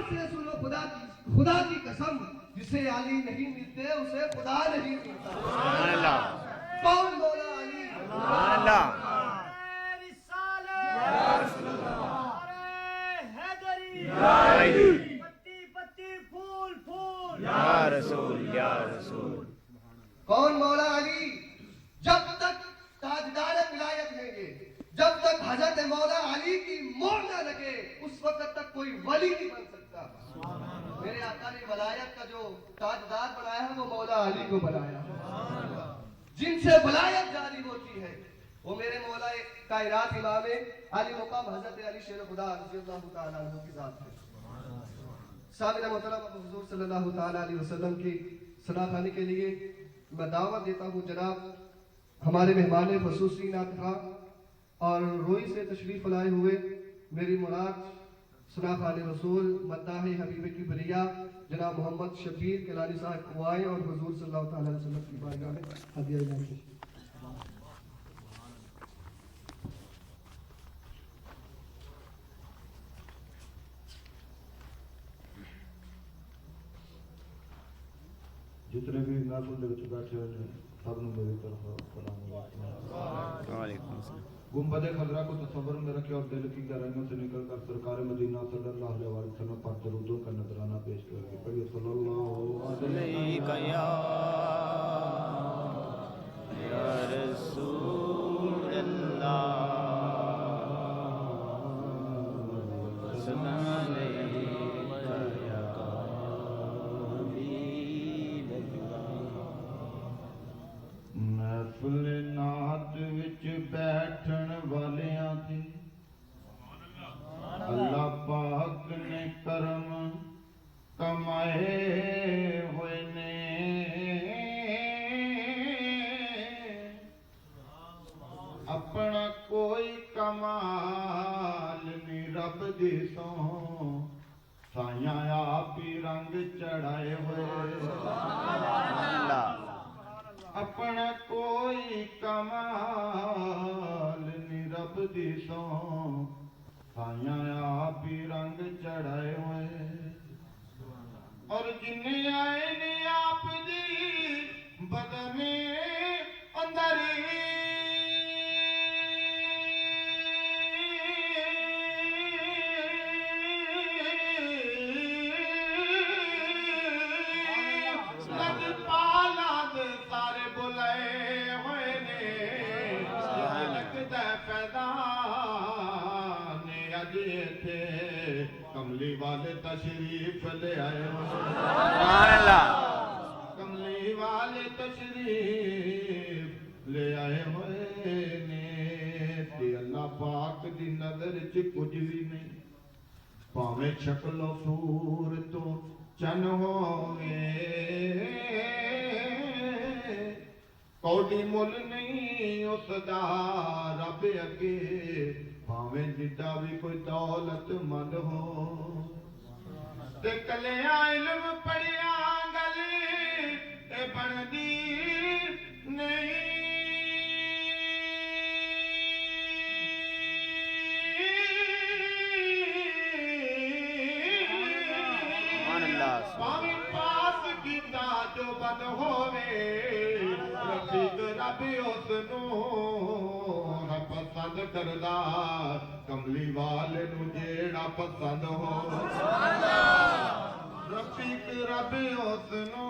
से सुनो खुदा की कसम, जिसे अली नहीं मिलते उसे खुदा नहीं मिलता। सुभान अल्लाह, कौन मौला अली? सुभान अल्लाह, या रसूल या रसूल। कौन मौला अली? जब तक ताजदार विलायत लेंगे, जब तक हजरत मौला अली की मोहर न लगे, उस वक्त तक कोई वली नहीं बन सकता। मेरे आका ने वलायत का जो ताजदार बनाया है वो मौला अली को बनाया है। जिनसे वलायत जारी होती है वो मेरे मौला कायनात इमाम अली मुकाम हजरत अली शेर खुदा रज़ी अल्लाह तआला अन्हु की जात है। सामिना मोहतरम हुजूर सल्लल्लाहु तआला अलैहि वसल्लम की सना खाने के लिए मैं दावत देता हूँ। जनाब हमारे मेहमान खसूसी नात खां और रोई से तशरीफ लाए हुए मेरी मुराद सना खाने रसूल मद्दाह हबीब की बरिया जनाब मोहम्मद शबीर किलानी साहब को आए और हुजूर सल्लल्लाहु तआला अलैहि वसल्लम की बारगाह में हदिया इनाम कीजिए। जितने भी महफिल ਦੇ ਵਿੱਚ बैठे हुए हैं सब ਨੂੰ मेरी तरफ सलाम अलैकुम। वालेकुम सलाम। गुंबद खजरा को तसव्वुर में रखे और दिल की गहराइयों से निकल कर सरकार मदीना सल्लल्लाहु अलैहि वसल्लम पर दरूदों का नजराना पेश करके पढ़िए सल्लल्लाहु अलैहि या रसूल अल्लाह, सल्लल्लाहु अलैहि या हबीब महफिल नात विच बैठन वालियां दी अल्लाह पाक ने करम कमाए हुए ने। अपना कोई कमाल नी रब दी सो साइयां आप ही रंग चढ़ाए हुए। अल्लाह, अपना कोई कमाल नी रब दी सो साइयां आप ही रंग चढ़ाए हुए। और जिन्ने आए ने आप दी बदने अंदर कमली वाले तशरीफ ले आए हो। सुभान अल्लाह, कमली वाले तशरीफ ले आए हुए ने ते अल्लाह पाक दी नजर च कुछ भी नहीं, भावें शक्लो सूरतो चन होवे कौड़ी मुल नहीं उसदा रब अगे, भावें जिद्दा भी कोई दौलत मंद हो ते कलिया इल्म पढ़िया गल ए बनदी नहीं। भावें पास कीता जो बद होवे रफीक रब उसनू पसंद करदा, कमली वाले नू जेड़ा पसंद हो। रफीक रब उसनू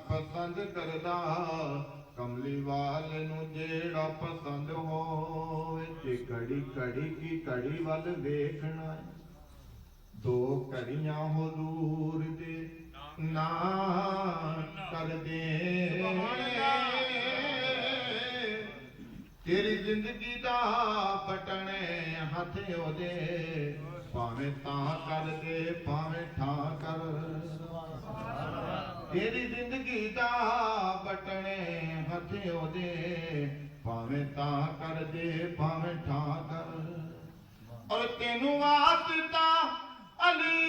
पसंद करदा, कमली वाले नू जेड़ा पसंद हो। ते घड़ी घड़ी की घड़ी वल देखना, दो घड़ियां हुजूर दे ना कर दे। तेरी जिंदगी दा बटने हथ ओदे, भावें तां कर दे भावें ठां कर। तेरी जिंदगी दा बटने हथ ओदे, भावें तां कर दे भावें ठां कर। और तेनू वास्ता अली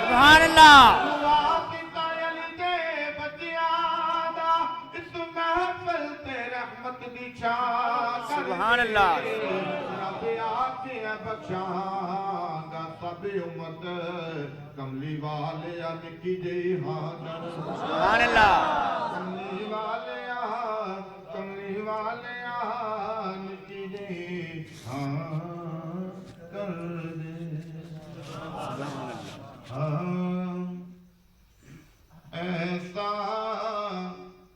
सुभान अल्लाह, रहमत दी छां सुभान अल्लाह। रब आखे बख्शांगा सब उम्मत कमली वाले निकी जई हां सुभान अल्लाह। कमली वाले निकी जई हां कर दे हाँ ऐसा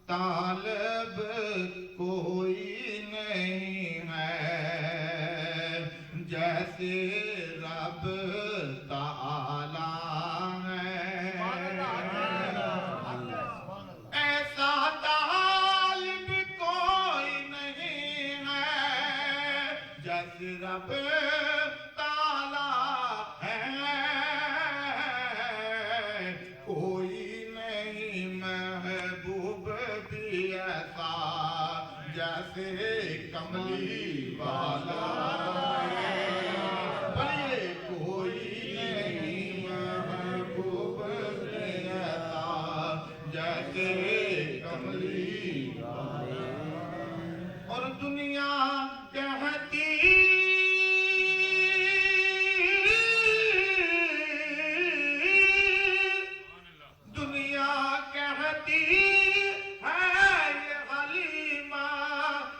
तालब कोई नहीं है जैसे रब ताला है ऐसा तालब कोई नहीं है जैसे रब ताला है कोई नहीं महबूब भी ऐसा जैसे कमली वाला है कोई नहीं महबूब भी ऐसा जैसे कमली वाला और दुनिया कहती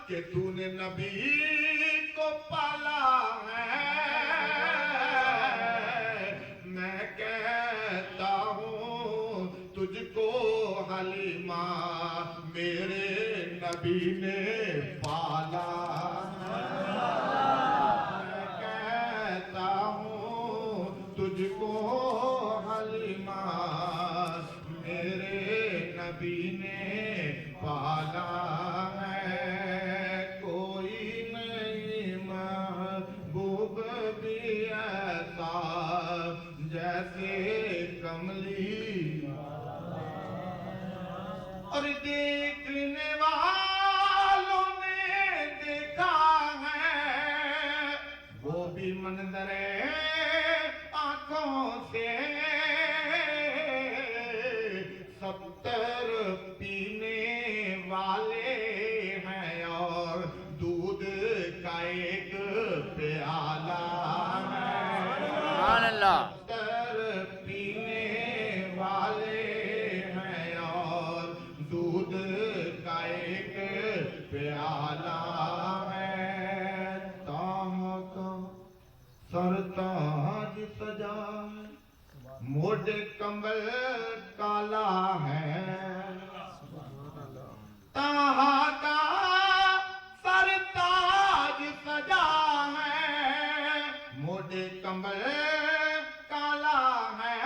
कि तूने नबी को पाला है मैं कहता हूँ तुझको हलीमा मेरे नबी ने पाला मैं कहता हूँ तुझको हलीमा मेरे नबी ने पाला जैसे कमली और देखने वालों ने देखा है वो भी मंजरे आंखों से 70 पीने वाले हैं और दूध का एक प्याला है सुभान अल्लाह। प्याला है ताह का सरताज सजा मोढ़े कमल काला है ताह का सरताज सजा है मोढ़े कमल काला है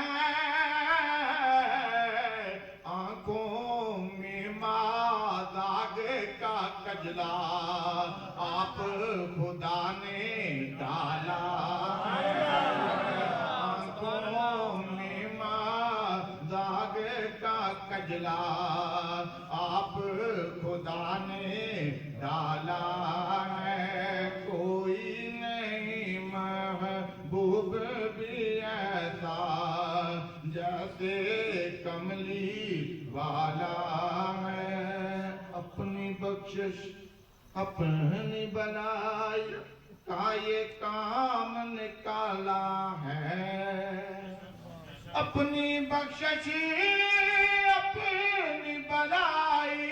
आंखों में मादाग का कजला आप खुदा ने डाला आंखों में मादाग का कजला आप खुदा ने डाला है कोई नहीं महबूब भी ऐसा जैसे कमली वाला है अपनी बख्शिश अपनी बनाई का ये काम निकाला है अपनी बख्शिश अपनी बनाई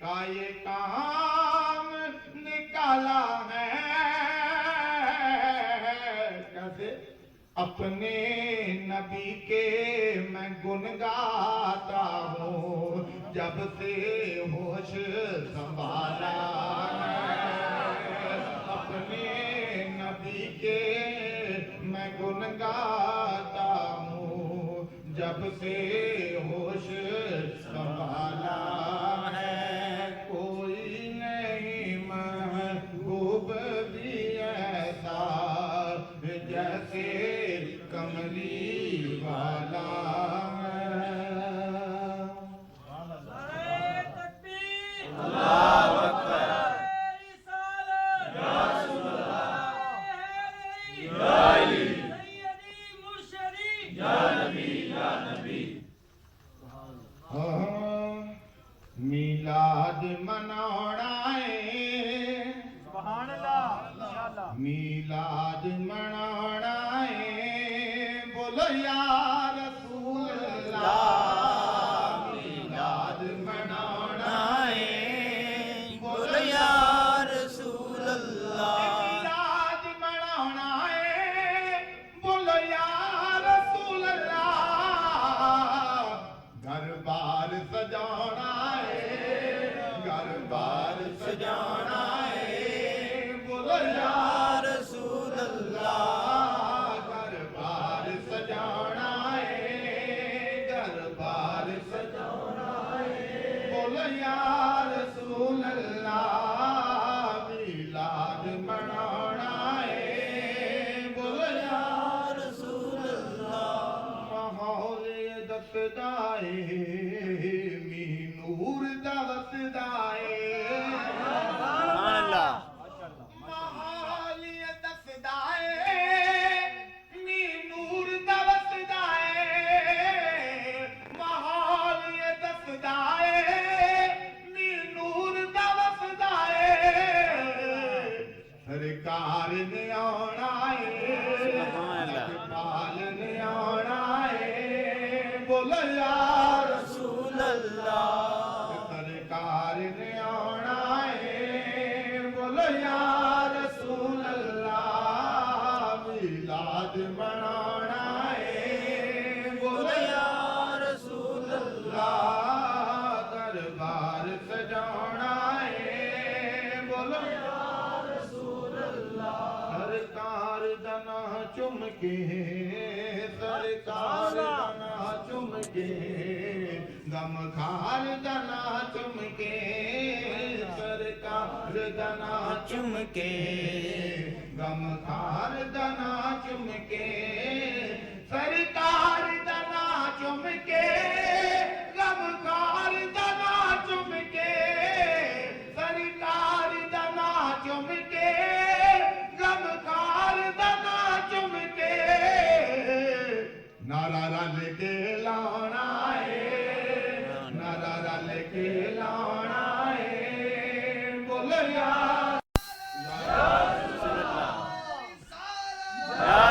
का ये काम निकाला है कैसे अपने नबी के मैं गुन गाता हूँ जब से होश संभाला अपने नबी के मैं गुन गाता हूँ जब से होश संभाला है कोई नहीं महबूब भी ऐसा जैसे कमली वाला अल्लाहु अकबर। मिलाद मनाना میلاد منانا ہے بولو یا رسول اللہ میلاد منانا ہے بولو یا رسول اللہ میلاد منانا ہے بولو یا رسول اللہ گھر بار سجانا ہے گھر بار سجانا ہے بولو یا رسول اللہ گھر بار سجانا ہے گھر بار سجانا ہے بولو یا رسول اللہ میلاد منانا ہے بولو یا رسول اللہ ماحول دسدا ہے می نور دا وسدا ہے سبحان اللہ ماحول دسدا ہے می نور دا وسدا ہے ماحول دسدا ہے می نور دا وسدا ہے سرکار نے آنا ہے سبحان اللہ اقبال نے آنا ہے بولو یا رسول اللہ سرکار نے آنا ہے بولو یا رسول اللہ میلاد منانا ہے بولو یا رسول اللہ دربار سجانا ہے بولو یا رسول اللہ سرکار دنا چم کے سرکار دنا چم کے غم خار دنا چم کے سرکار دنا چم کے غم خار دنا چم کے سرکار دنا چم کے غم خار دنا چم کے سرکار دنا چم کے غم خار دنا چم کے نعرہ رل کے لانا ہے نعرہ رل کے لانا ہے بولو یا یا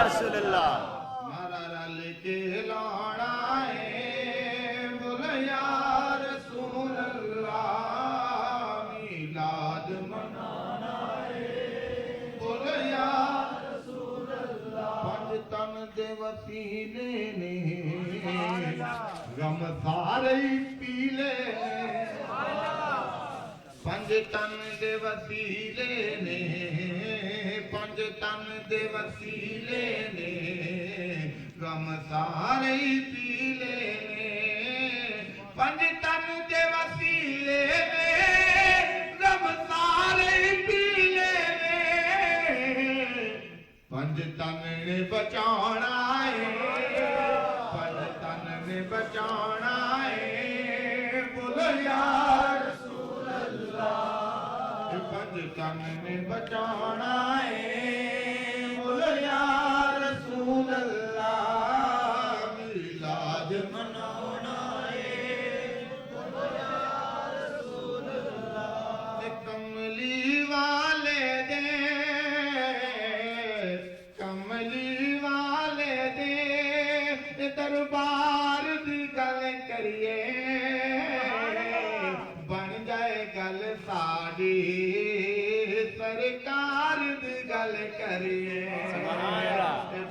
رسول اللہ نعرہ رل کے لانا ہے بولو یا رسول اللہ میلاد منانا ہے بولو یا رسول اللہ پنج تن دے وسیلے نے غم سارے پیلے پنج تن دے وسیلے نے پنج تن دے وسیلے نے غم سارے پیلے نے پنج تن دے وسیلے نے غم سارے پیلے نے پنج تن نے بچانا ہے پنج تن نے بچانا ہے بولو یا رسول اللہ پنج تن نے بچانا ہے بولو یا رسول اللہ میلاد منانا ہے بولو یا رسول اللہ کملی والے دے کملی والے دے دربار دی گل کریے بن جائے گل ساڈی سرکار دی گل کریے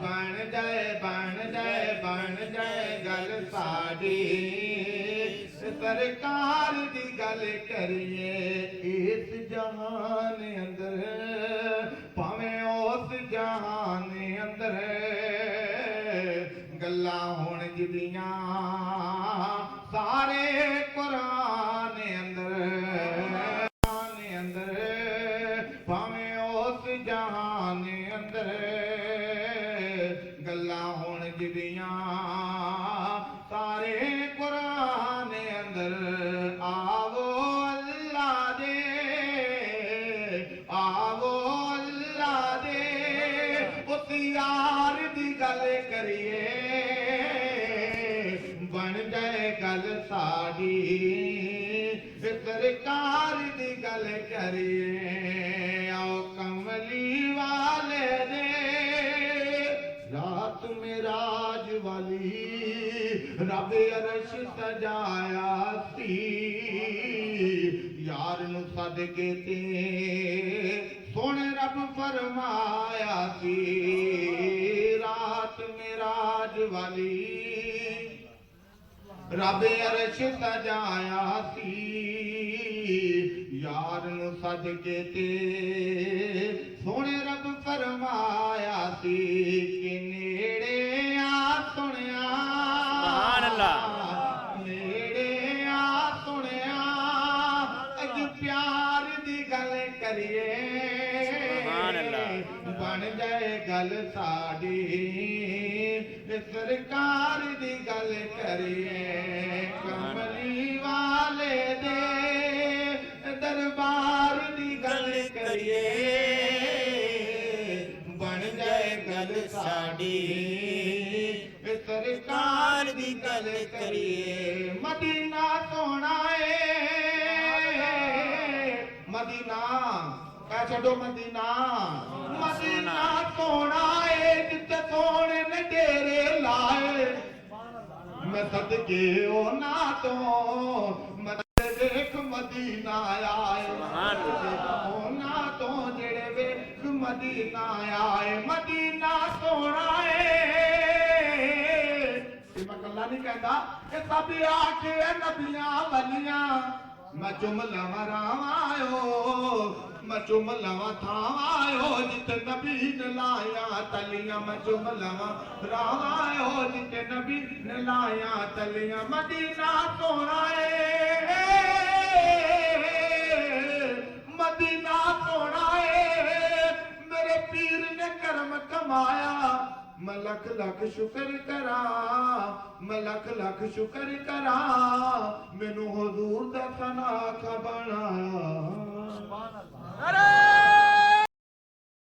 بن جائے بن جائے بن جائے گل ساڈی سرکار دی گل کریے اس جہان اندر پاویں اس جہان اندر گلاں ہون جدیاں سارے قرآن اندر پاویں اس جہان اندر گلاں ہون جدیاں سارے قرآن اندر آوو اللہ دے آوو اللہ دے اس یار دی گل کریے بن جائے گل ساڈی ਆਇਆ ਸੀ ਯਾਰ ਨੂੰ ਸਦਕੇ ਤੇ ਸੋਹਣੇ ਰੱਬ ਫਰਮਾਇਆ ਸੀ ਰਾਤ ਮੇਰਾਜ ਵਾਲੀ ਰੱਬ ਅਰਸ਼ ਸਜਾਇਆ ਸੀ ਯਾਰ ਨੂੰ ਸਦਕੇ ਤੇ ਸੋਹਣੇ ਰੱਬ ਫਰਮਾਇਆ ਸੀ ਕਿ ਨੇੜੇ ਆ ਸੁਣਿਆ ਸੁਭਾਨ ਅੱਲਾਹ ਨੇੜੇ ਆ ਸੁਣਿਆ ਅੱਜ ਪਿਆਰ ਦੀ ਗੱਲ ਕਰੀਏ ਸੁਭਾਨ ਅੱਲਾਹ ਬਣ ਜਾਏ ਗੱਲ ਸਾਡੀ ਸਰਕਾਰ ਦੀ ਗੱਲ ਕਰੀਏ ਕਮਲੀ ਵਾਲੇ ਦੇ ਦਰਬਾਰ ਦੀ ਗੱਲ ਕਰੀਏ ਬਣ ਜਾਏ ਗੱਲ ਸਾਡੀ ਸਰਕਾਰ ਦੀ ਗੱਲ ਕਰੀਏ ਮਦੀਨਾ ਸੋਹਣਾ ਏ ਮਦੀਨਾ ਕਹਿ ਛੱਡੋ ਮਦੀਨਾ ਮਦੀਨਾ ਸੋਹਣਾ ਏ ਜਿੱਥੇ ਸੋਹਣੇ ਨੇ ਡੇਰੇ ਲਾਏ ਮੈਂ ਸਦਕੇ ਉਹਨਾਂ ਤੋਂ ਮਦਦ ਵੇਖ ਮਦੀਨਾ ਆਏ ਉਹਨਾਂ ਤੋਂ ਜਿਹੜੇ ਵੇਖ ਮਦੀਨਾ ਆਏ ਮਦੀਨਾ ਸੋਹਣਾ ਏ ਇਹ ਮੈਂ ਕੱਲਾ ਨਹੀਂ ਕਹਿੰਦਾ ਇਹ ਸਭ ਆਖੇ ਨਬੀਆਂ ਵਲੀਆਂ ਮੈਂ ਚੁੰਮ ਲਵਾਂ ਰਾਵਾਂ ਮੈਂ ਚੁੰਮ ਲਵਾਂ ਥਾਵਾਂ ਜਿੱਥੇ ਨਬੀ ਨੇ ਲਾਇਆ ਤਲੀਆਂ ਮੈਂ ਚੁੰਮ ਲਵਾਂ ਰਾਵਾਂ ਜਿੱਥੇ ਨਬੀ ਨੇ ਲਾਇਆ ਤਲੀਆਂ ਮਦੀਨਾ ਸੋਹਣਾ ਏ ਮਦੀਨਾ ਸੋਹਣਾ ਏ ਮੇਰੇ ਪੀਰ ਨੇ ਕਰਮ ਕਮਾਇਆ ਮੈਂ ਲੱਖ ਲੱਖ ਸ਼ੁਕਰ ਕਰਾਂ ਮੈਂ ਲੱਖ ਲੱਖ ਸ਼ੁਕਰ ਕਰਾਂ ਮੈਨੂੰ ਹਜ਼ੂਰ ਦਾ ਸਨਾ ਖਬਰ